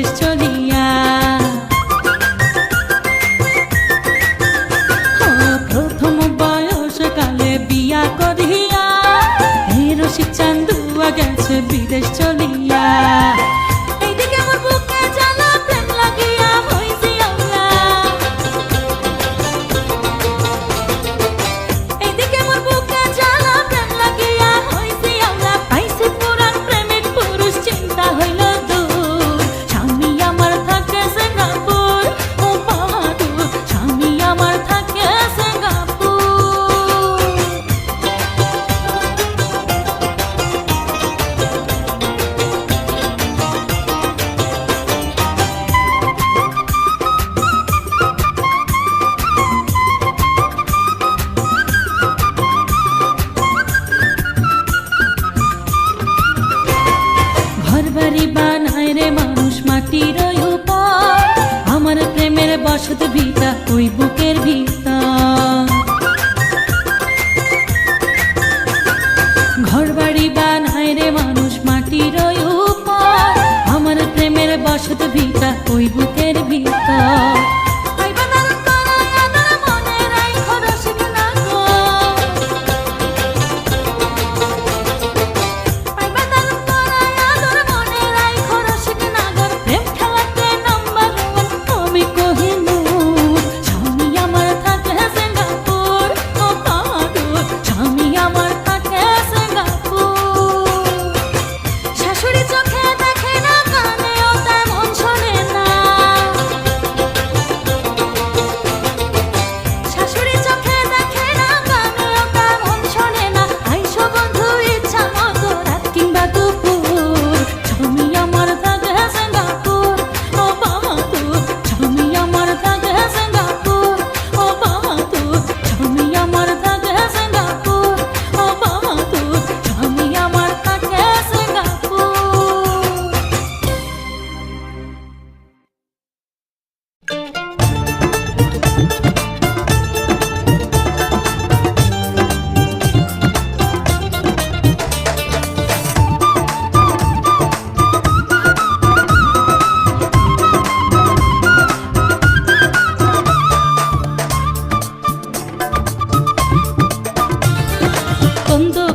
বিদেশ চলিয়া। প্রথম বয়সকালে বিয়া করিয়া এই রসিক চান্দুয়া গেছে বিদেশ চলিয়া। এইদিকে আমার বুকে জ্বালা প্রেম লাগিয়া হইছি আউলা, এইদিকে আমার বুকে জ্বালা প্রেম লাগিয়া হইছি আউলা। পাইছি পুরান প্রেমিক পুরুষ চিন্তা হইল দূর, স্বামী আমার থাকে সিঙ্গাপুর। ও বাহাদুর স্বামী আমার থাকে সিঙ্গাপুর। ঘরবাড়ি বানায় রে মানুষ মাটির উপর, আমার প্রেমের বসত ভিটা ওই বুকের ভিতর। ঘরবাড়ি বানায় রে মানুষ মাটির উপর, আমার প্রেমের বসত ভিটা ওই বুকের ভিতর।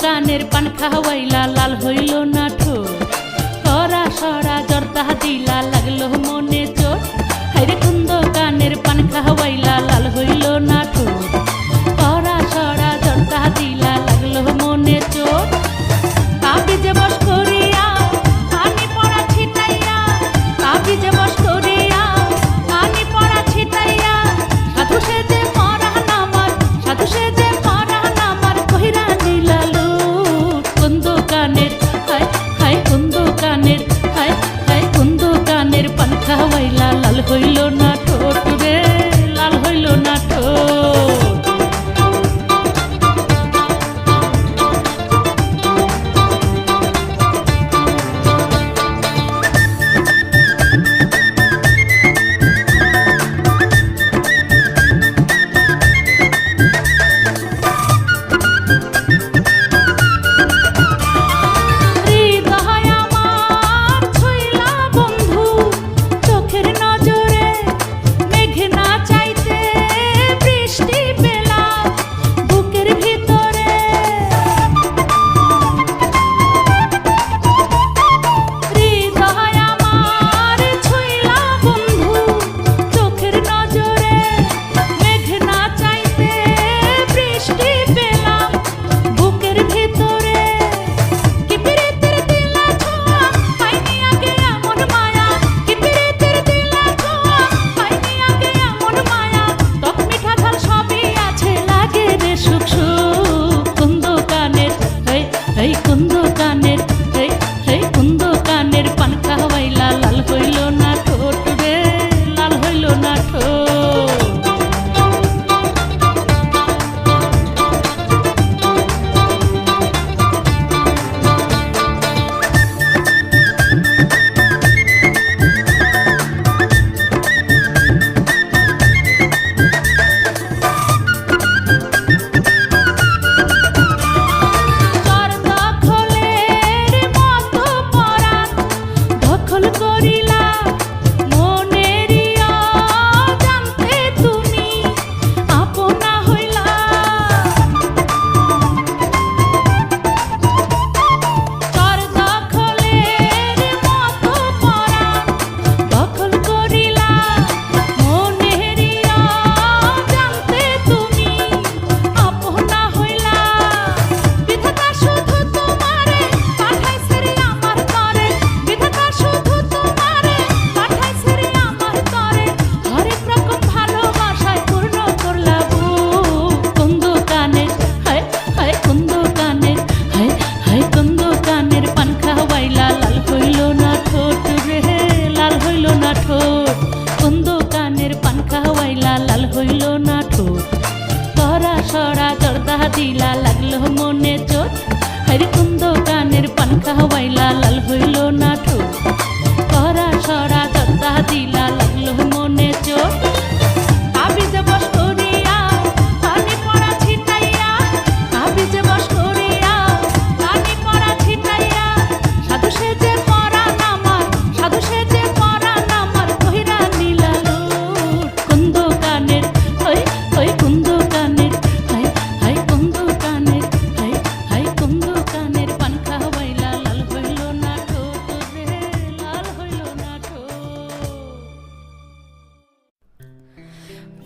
কানের পান খাওয়াইলা লাল হইল না ঠোঁট, করা সরা জর্দা দিলা লাগলো মনে চোট। হাইরে কুন্দ কানের পান খাওয়াইলা লাল হইল না ঠোঁট, করা সরা জর্দা দিলা লাগলো মনে চোট। কাবি যে বস করিয়া পানি পড়া ছিটাইয়া, কাবি যে বস করিয়া পানি পড়া ছিটাইয়া। সাধু সে যে পরাণ আমার, সাধু সে যে পরাণ আমার কহিরা দিলা লুট। কুন্দ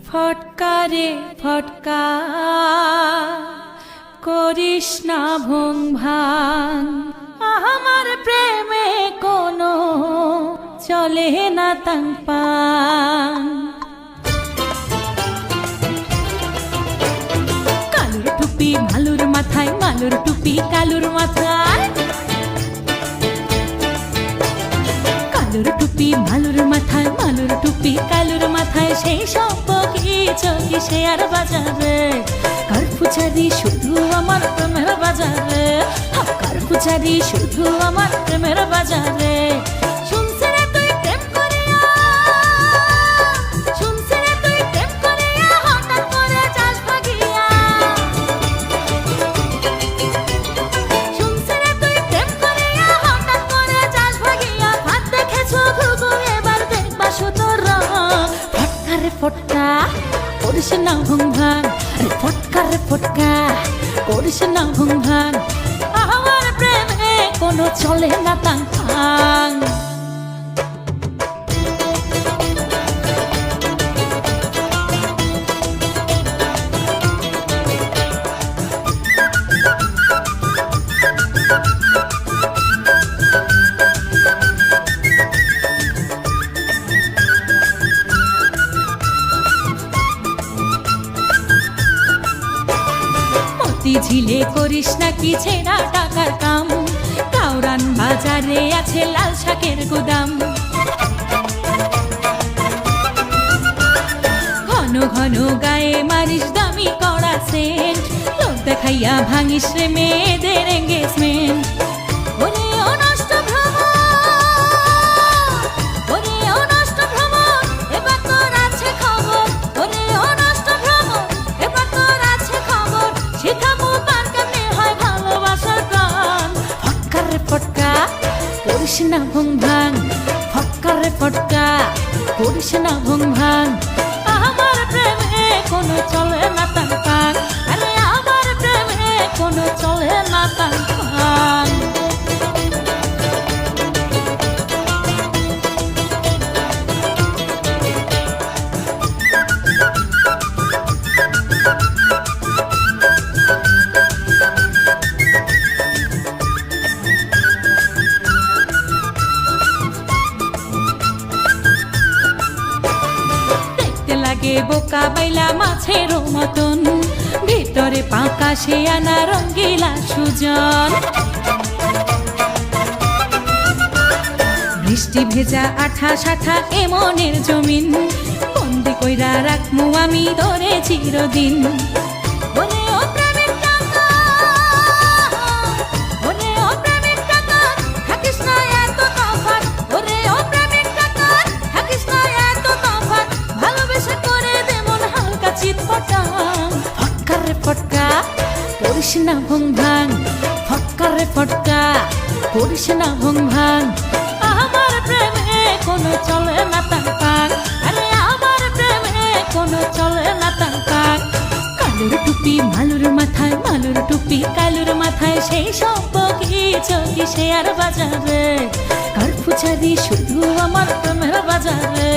ফটকারে ফটকা করিস না ভং ভাঙ, আমার প্রেমে কোনো চলে না তাং পাং। কালুর টুপি মালুর মাথায়, মালুর টুপি কালুর মাথায়, কালুর টুপি মালুর মাথায়, মালুর টুপি কালুর মাথায়, সেই সব চকি সে আর বাজারে। কারফুচারি শুধু আমার প্রেমের বাজারে, কারফুচারি শুধু আমার প্রেমের বাজারে। শুনছি রে তুই প্রেম করিয়া, শুনছি রে তুই প্রেম করিয়া, হঠাৎ করে যাস ভাগিয়া। শুনছি রে তুই প্রেম করিয়া, হঠাৎ করে যাস ভাগিয়া। ভাত দেখেছো ঘুঘু, এবার দেখবা সুতোর রং। ফটকারে ফটকা করিস না ভং ভাং, ফটকারে ফটকা করিস না ভং ভাং, আমার প্রেমে কোনো চলে না তাং পাং। ঝিলে করিস নাকি ছেঁড়া টাকার কাম, কাউরান বাজারে আছে লাল শাকের গুদাম। ঘন ঘন গায়ে মারিস দামি কড়া সেন্ট, লোক দেখাইয়া ভাঙিস রে মেয়েদের এঙ্গেজমেন্ট। ওরে ও নষ্ট ভ্রমণ, ওরে ও নষ্ট ভ্রমণ, এবার তোর আছে খবর। ওরে ও নষ্ট ভ্রমণ, এবার তোর আছে খবর। শিখাবো কার কেমনে হয় ভালোবাসার গান। ফটকারে ফটকা করিস না ভং ভাং, ফটকারে ফটকা করিস না ভং ভাং, আমার প্রেমে কোনো চলে না তাং পাং। আরে আমার প্রেমে কোনো চলে না তাং পাং। বোকা বাইলা মাছের মতন, ভিতরে পাকা সে আনা রঙ্গিলা সুজন। বৃষ্টি ভেজা আঠা সাঠা এমনের জমিন, বন্দি কইরা রাখমু আমি তোরে চিরদিন। ওরে ও প্রেমের টাকা, ওরে ও প্রেমের টাকা, থাকিস না এত তফাৎ। ওরে ও প্রেমের টাকা, থাকিস না এত তফাৎ। ভালোবেসে করে দে মন হালকা চিৎপটাং। ফটকারে ফটকা করিস না ভং ভাং, ফটকারে ফটকা করিস না ভং ভাং, আমার প্রেমে কোনো চলে না তাং পাং। আরে আমার প্রেমে কোনো চলে না তাং পাং। কালুর টুপি মালুর মাথায়, মালুর টুপি কালুর মাথায়, সেই সব চকি সে আর বাজারে। কারফুচারি শুধু আমার প্রেমের বাজারে,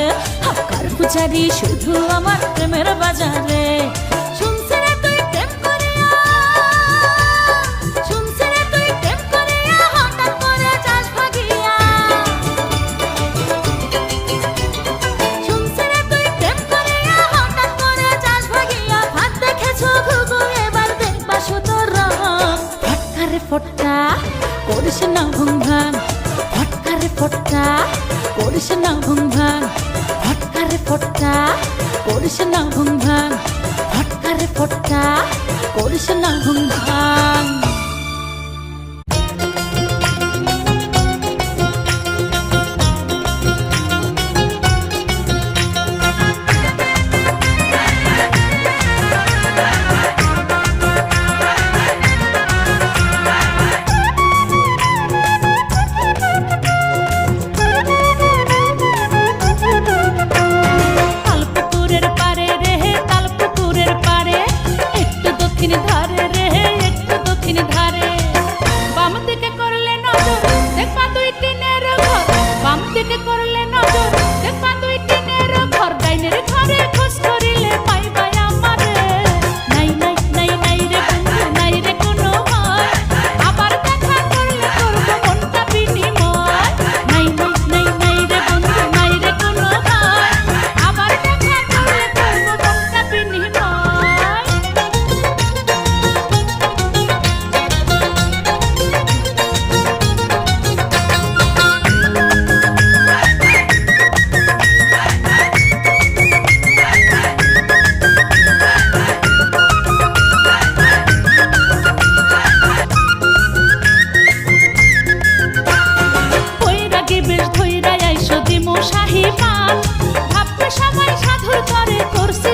কারফুচারি শুধু আমার প্রেমের বাজারে। শুনছি রে তুই প্রেম করিয়া, শুনছি রে তুই প্রেম করিয়া, হঠাৎ করে যাস ভাগিয়া। শুনছি রে তুই প্রেম করিয়া, হঠাৎ করে যাস ভাগিয়া। ভাত দেখেছো ঘুঘু, এবার দেখবা সুতোর রং। ফটকারে ফটকা করিস না ভং ভাং, ফটকারে ফটকা করিস না ভং ভাং, ফটকারে ফটকা করিস না ভং ভাং, ফটকারে ফটকা করিস না ভং ভাং। করলে নজর, দেখবা দুই টিনের ঘর, ডাইনের ঘরে খোঁজ করিলে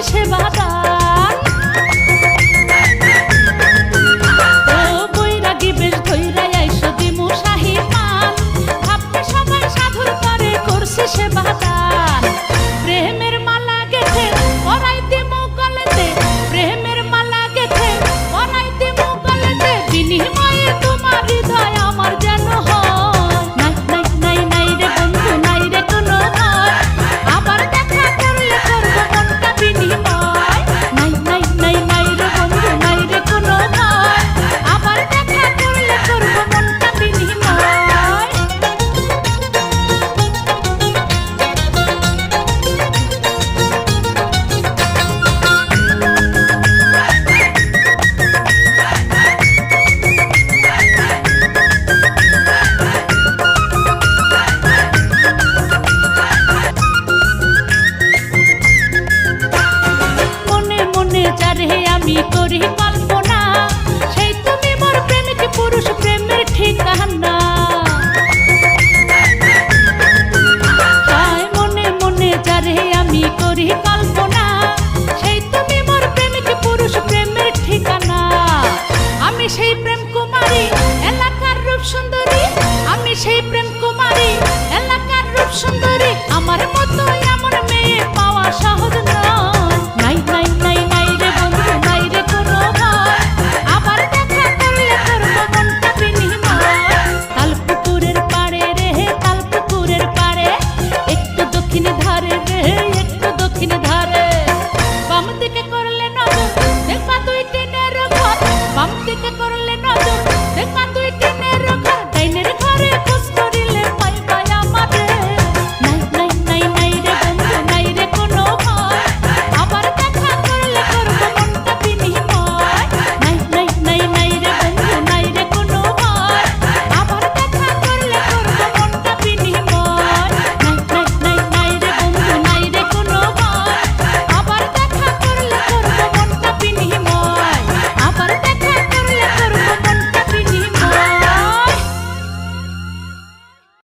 সেবা